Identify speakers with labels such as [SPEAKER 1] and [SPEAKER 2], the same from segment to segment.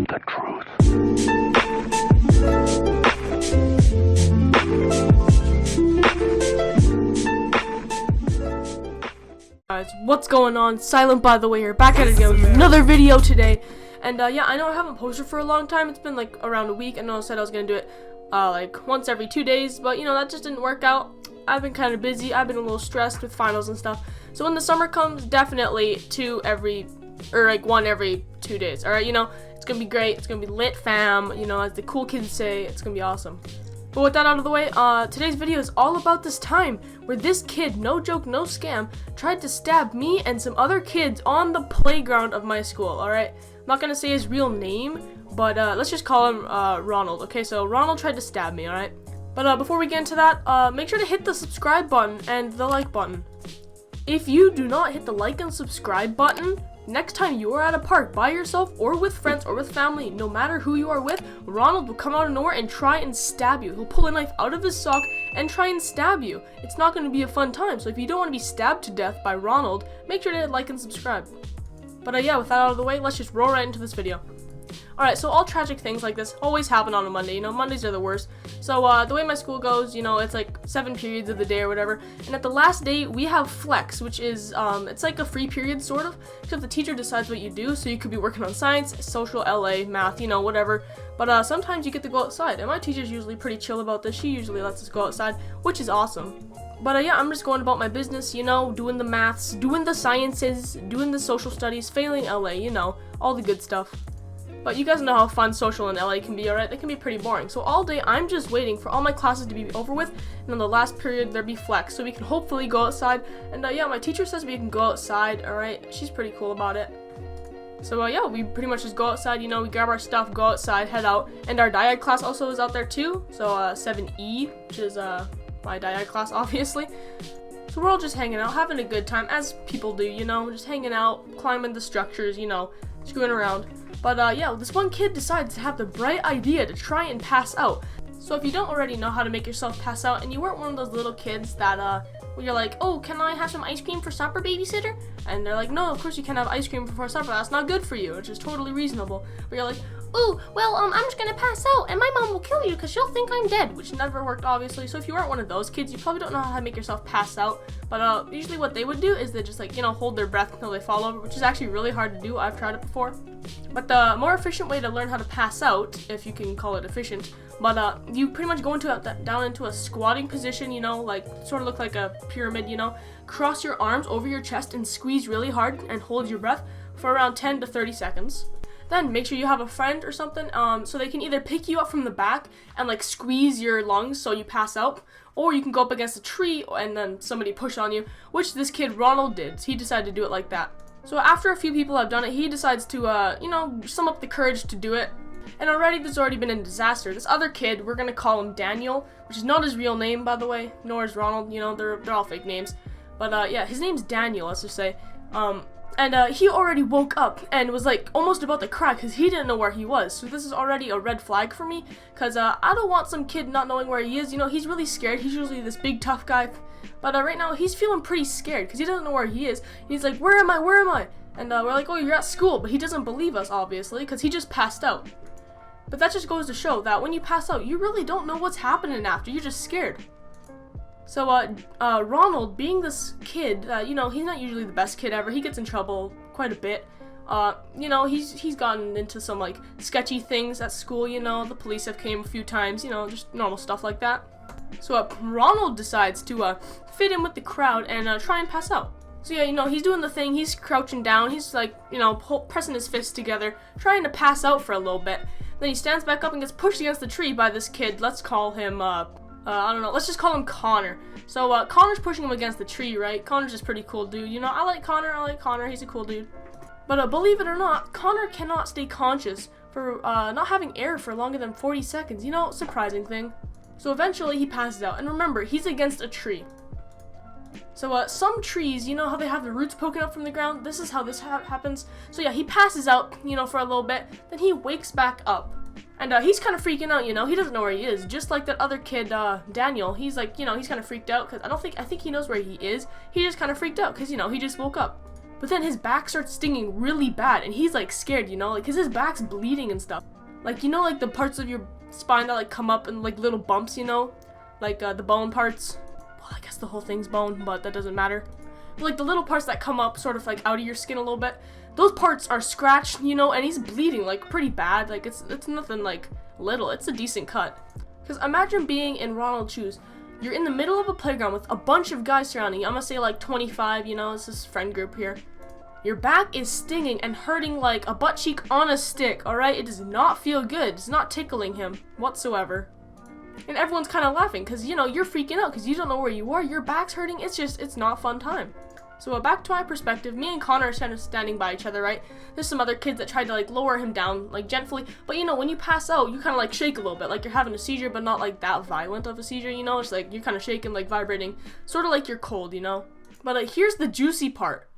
[SPEAKER 1] the truth.
[SPEAKER 2] Guys, what's going on? Silent, by the way, here, back at it again with another video today. And yeah, I know I haven't posted for a long time. It's been like around a week. I know I said I was gonna do it like once every 2 days, but you know, that just didn't work out. I've been kind of busy. I've been a little stressed with finals and stuff. So when the summer comes, definitely one every 2 days. Alright, you know, it's gonna be great. It's gonna be lit, fam. You know, as the cool kids say, it's gonna be awesome. But with that out of the way, today's video is all about this time where this kid, no joke, no scam, tried to stab me and some other kids on the playground of my school, alright? I'm not gonna say his real name, but let's just call him Ronald, okay? So Ronald tried to stab me, alright? But before we get into that, make sure to hit the subscribe button and the like button. If you do not hit the like and subscribe button, next time you are at a park by yourself or with friends or with family, no matter who you are with, Ronald will come out of nowhere and try and stab you. He'll pull a knife out of his sock and try and stab you. It's not going to be a fun time, so if you don't want to be stabbed to death by Ronald, make sure to hit like and subscribe. But yeah, with that out of the way, let's just roll right into this video. Alright, so all tragic things like this always happen on a Monday. You know, Mondays are the worst. So the way my school goes, you know, it's like 7 periods of the day or whatever. And at the last day, we have flex, which is, it's like a free period, sort of. Except the teacher decides what you do. So you could be working on science, social, LA, math, you know, whatever. But sometimes you get to go outside. And my teacher's usually pretty chill about this. She usually lets us go outside, which is awesome. But yeah, I'm just going about my business, you know, doing the maths, doing the sciences, doing the social studies, failing LA, you know, all the good stuff. But you guys know how fun social in LA can be, alright? They can be pretty boring. So all day, I'm just waiting for all my classes to be over with, and on the last period, there be flex, so we can hopefully go outside. And yeah, my teacher says we can go outside, alright? She's pretty cool about it. So yeah, we pretty much just go outside, you know, we grab our stuff, go outside, head out. And our diag class also is out there too, so 7E, which is my diag class, obviously. So we're all just hanging out, having a good time, as people do, you know, just hanging out, climbing the structures, you know, screwing around. But yeah, this one kid decides to have the bright idea to try and pass out. So if you don't already know how to make yourself pass out, and you weren't one of those little kids that where you're like, oh, can I have some ice cream for supper, babysitter? And they're like, no, of course you can't have ice cream before supper, that's not good for you, which is totally reasonable. But you're like, oh, well, I'm just gonna pass out, and my mom will kill you because she'll think I'm dead, which never worked, obviously. So if you aren't one of those kids, you probably don't know how to make yourself pass out. But usually what they would do is they just, like, you know, hold their breath until they fall over, which is actually really hard to do. I've tried it before. But the more efficient way to learn how to pass out, if you can call it efficient, but you pretty much go down into a squatting position, you know, like sort of look like a pyramid, you know, cross your arms over your chest and squeeze really hard and hold your breath for around 10 to 30 seconds. Then make sure you have a friend or something, so they can either pick you up from the back and like squeeze your lungs so you pass out, or you can go up against a tree and then somebody push on you, which this kid Ronald did. He decided to do it like that. So after a few people have done it, he decides to, you know, sum up the courage to do it. And already there's already been a disaster. This other kid, we're gonna call him Daniel, which is not his real name, by the way, nor is Ronald. You know, they're all fake names. But yeah, his name's Daniel, let's just say. And he already woke up and was like almost about to cry because he didn't know where he was. So this is already a red flag for me, because I don't want some kid not knowing where he is. You know, he's really scared. He's usually this big tough guy, but right now he's feeling pretty scared because he doesn't know where he is. He's like, where am I? Where am I? And we're like, oh, you're at school, but he doesn't believe us, obviously, because he just passed out. But that just goes to show that when you pass out, you really don't know what's happening after. You're just scared. So, Ronald, being this kid, you know, he's not usually the best kid ever. He gets in trouble quite a bit. You know, he's gotten into some, like, sketchy things at school, you know. The police have came a few times, you know, just normal stuff like that. So, Ronald decides to, fit in with the crowd and, try and pass out. So, yeah, you know, he's doing the thing. He's crouching down. He's, like, you know, pressing his fists together, trying to pass out for a little bit. Then he stands back up and gets pushed against the tree by this kid. Let's call him, I don't know, let's just call him Connor. So, Connor's pushing him against the tree, right? Connor's just pretty cool dude. You know, I like Connor, he's a cool dude. But, believe it or not, Connor cannot stay conscious for, not having air for longer than 40 seconds. You know, surprising thing. So, eventually, he passes out. And remember, he's against a tree. So, some trees, you know how they have the roots poking up from the ground? This is how this happens. So, yeah, he passes out, you know, for a little bit. Then he wakes back up. And he's kind of freaking out, you know, he doesn't know where he is, just like that other kid, Daniel. He's like, you know, he's kind of freaked out, because I think he knows where he is. He just kind of freaked out, because, you know, he just woke up. but then his back starts stinging really bad, and he's like scared, you know, like, cause his back's bleeding and stuff. Like, you know, like the parts of your spine that like come up in like little bumps, you know, like the bone parts. Well, I guess the whole thing's bone, but that doesn't matter. But, like the little parts that come up sort of like out of your skin a little bit, those parts are scratched, you know, and he's bleeding like pretty bad. Like it's nothing like little, it's a decent cut. Cause imagine being in Ronald's shoes. You're in the middle of a playground with a bunch of guys surrounding you. I'm gonna say like 25, you know, it's this friend group here. Your back is stinging and hurting like a butt cheek on a stick, alright? It does not feel good. It's not tickling him whatsoever. And everyone's kind of laughing because, you know, you're freaking out because you don't know where you are. Your back's hurting. It's not a fun time. So back to my perspective, me and Connor are kind of standing by each other, right? There's some other kids that tried to like lower him down like gently, but you know, when you pass out, you kind of like shake a little bit, like you're having a seizure, but not like that violent of a seizure, you know? It's like you're kind of shaking, like vibrating, sort of like you're cold, you know? But like here's the juicy part.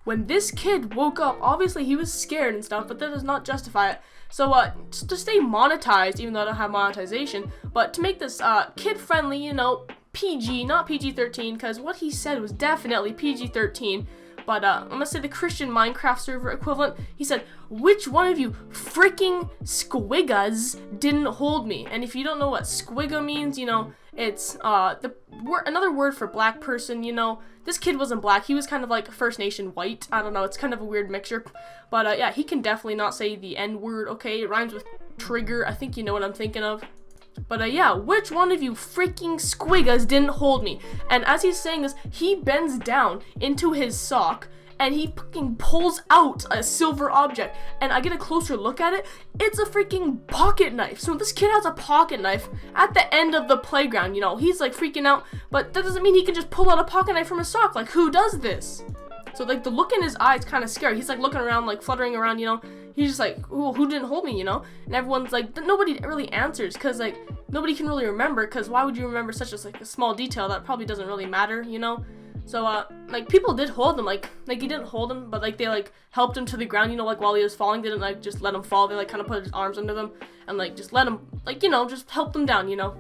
[SPEAKER 2] When this kid woke up, obviously he was scared and stuff, but that does not justify it. So to stay monetized, even though I don't have monetization, but to make this kid friendly, you know, PG, not PG-13, because what he said was definitely PG-13, but I'm gonna say the Christian Minecraft server equivalent. He said, which one of you freaking squiggas didn't hold me? And if you don't know what squigga means, you know, it's another word for black person, you know. This kid wasn't black, he was kind of like First Nation white. I don't know, it's kind of a weird mixture. But yeah, he can definitely not say the N-word, okay? It rhymes with trigger, I think you know what I'm thinking of. But yeah, which one of you freaking squiggas didn't hold me? And as he's saying this, he bends down into his sock and he fucking pulls out a silver object. And I get a closer look at it, it's a freaking pocket knife. So this kid has a pocket knife at the end of the playground, you know. He's like freaking out, but that doesn't mean he can just pull out a pocket knife from his sock. Like, who does this? So like the look in his eye is kind of scary. He's like looking around, like fluttering around, you know. He's just like, ooh, who didn't hold me, you know? And everyone's like, nobody really answers because like nobody can really remember, because why would you remember such a small detail that probably doesn't really matter, you know? So like people did hold him, like he didn't hold him, but like they like helped him to the ground, you know, like while he was falling. They didn't like just let him fall. They like kind of put his arms under them and like just let him, like, you know, just help him down, you know.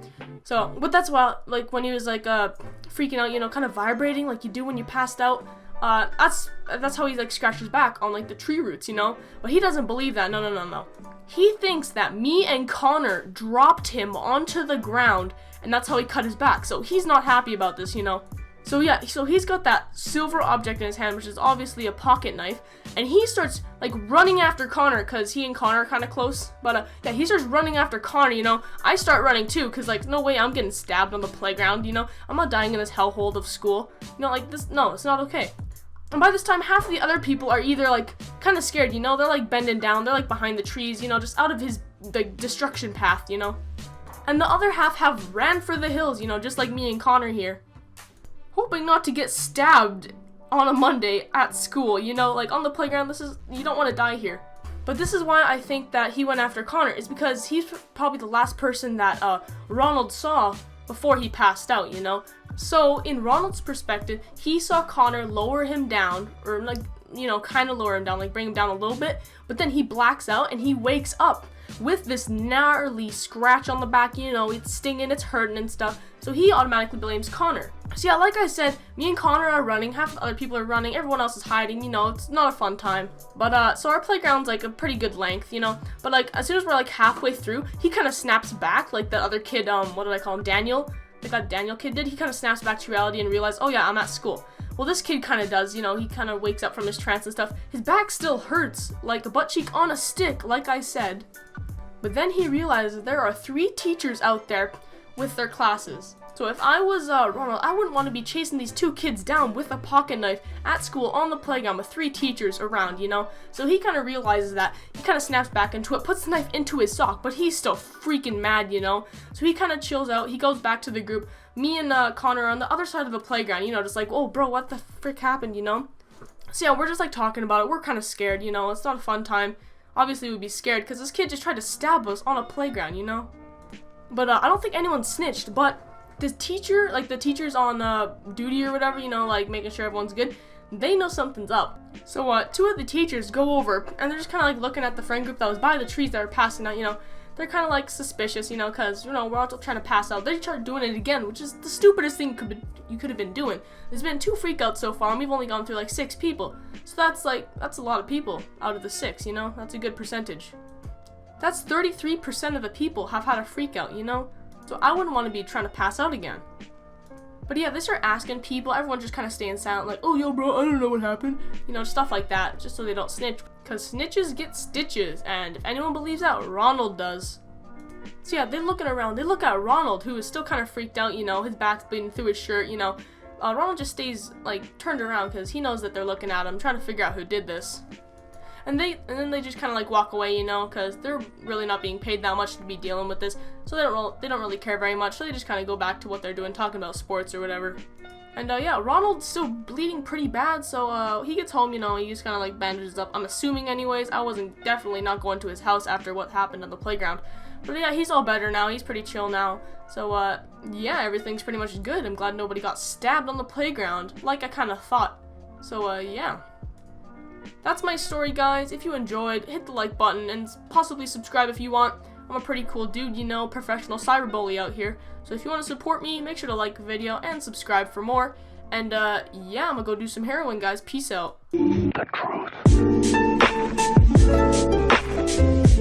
[SPEAKER 2] So but that's why like when he was like freaking out, you know, kind of vibrating like you do when you passed out. That's how he like scratched his back on like the tree roots, you know. But he doesn't believe that. No. He thinks that me and Connor dropped him onto the ground, and that's how he cut his back. So he's not happy about this, you know. So yeah, so he's got that silver object in his hand, which is obviously a pocket knife, and he starts like running after Connor, because he and Connor are kind of close. But yeah, he starts running after Connor, you know. I start running too, because like no way I'm getting stabbed on the playground, you know. I'm not dying in this hellhole of school, you know, like this. No, it's not okay. And by this time, half of the other people are either like kind of scared, you know. They're like bending down, they're like behind the trees, you know, just out of his like destruction path, you know. And the other half have ran for the hills, you know, just like me and Connor here, hoping not to get stabbed on a Monday at school, you know, like on the playground. You don't want to die here. But this is why I think that he went after Connor, is because he's probably the last person that Ronald saw before he passed out, you know. So in Ronald's perspective, he saw Connor lower him down, or like, you know, kind of lower him down, like bring him down a little bit, but then he blacks out and he wakes up with this gnarly scratch on the back, you know, it's stinging, it's hurting and stuff. So he automatically blames Connor. So yeah, like I said, me and Connor are running, half the other people are running, everyone else is hiding, you know, it's not a fun time. But so our playground's like a pretty good length, you know, but like as soon as we're like halfway through, he kind of snaps back, like that other kid, what did I call him, Daniel? Like that Daniel kid did. He kind of snaps back to reality and realizes, oh yeah, I'm at school. Well, this kid kind of does, you know, he kind of wakes up from his trance and stuff. His back still hurts, like a butt cheek on a stick, like I said. But then he realizes there are 3 teachers out there with their classes. So if I was Ronald, I wouldn't want to be chasing these 2 kids down with a pocket knife at school on the playground with 3 teachers around, you know? So he kind of realizes that. He kind of snaps back into it, puts the knife into his sock, but he's still freaking mad, you know? So he kind of chills out. He goes back to the group. Me and Connor are on the other side of the playground, you know, just like, oh, bro, what the frick happened, you know? So yeah, we're just like talking about it. We're kind of scared, you know? It's not a fun time. Obviously, we'd be scared because this kid just tried to stab us on a playground, you know? But I don't think anyone snitched, but the teacher, like the teachers on duty or whatever, you know, like making sure everyone's good, they know something's up. So 2 of the teachers go over and they're just kind of like looking at the friend group that was by the trees that were passing out, you know. they're kind of like suspicious, you know, because, you know, we're all trying to pass out. They start doing it again, which is the stupidest thing you could have been doing. There's been 2 freakouts so far, and we've only gone through like 6 people. So that's a lot of people out of the 6, you know? That's a good percentage. That's 33% of the people have had a freakout, you know? So I wouldn't want to be trying to pass out again. But yeah, they start asking people, everyone just kind of staying silent, like, oh, yo, bro, I don't know what happened. You know, stuff like that, just so they don't snitch. Because snitches get stitches, and if anyone believes that, Ronald does. So yeah, they're looking around. They look at Ronald, who is still kind of freaked out, you know, his back's bleeding through his shirt, you know. Ronald just stays, like, turned around because he knows that they're looking at him, trying to figure out who did this. And then they just kind of like walk away, you know, because they're really not being paid that much to be dealing with this, so they don't really care very much. So they just kind of go back to what they're doing, talking about sports or whatever. And yeah, Ronald's still bleeding pretty bad, so he gets home, you know, he just kind of like bandages up. I'm assuming, anyways. I wasn't definitely not going to his house after what happened on the playground, but yeah, he's all better now. He's pretty chill now. So yeah, everything's pretty much good. I'm glad nobody got stabbed on the playground, like I kind of thought. So yeah. That's my story, guys. If you enjoyed, hit the like button and possibly subscribe if you want. I'm a pretty cool dude, you know, professional cyberbully out here. So if you want to support me, make sure to like the video and subscribe for more. And yeah, I'm gonna go do some heroin, guys. Peace out.
[SPEAKER 1] The truth.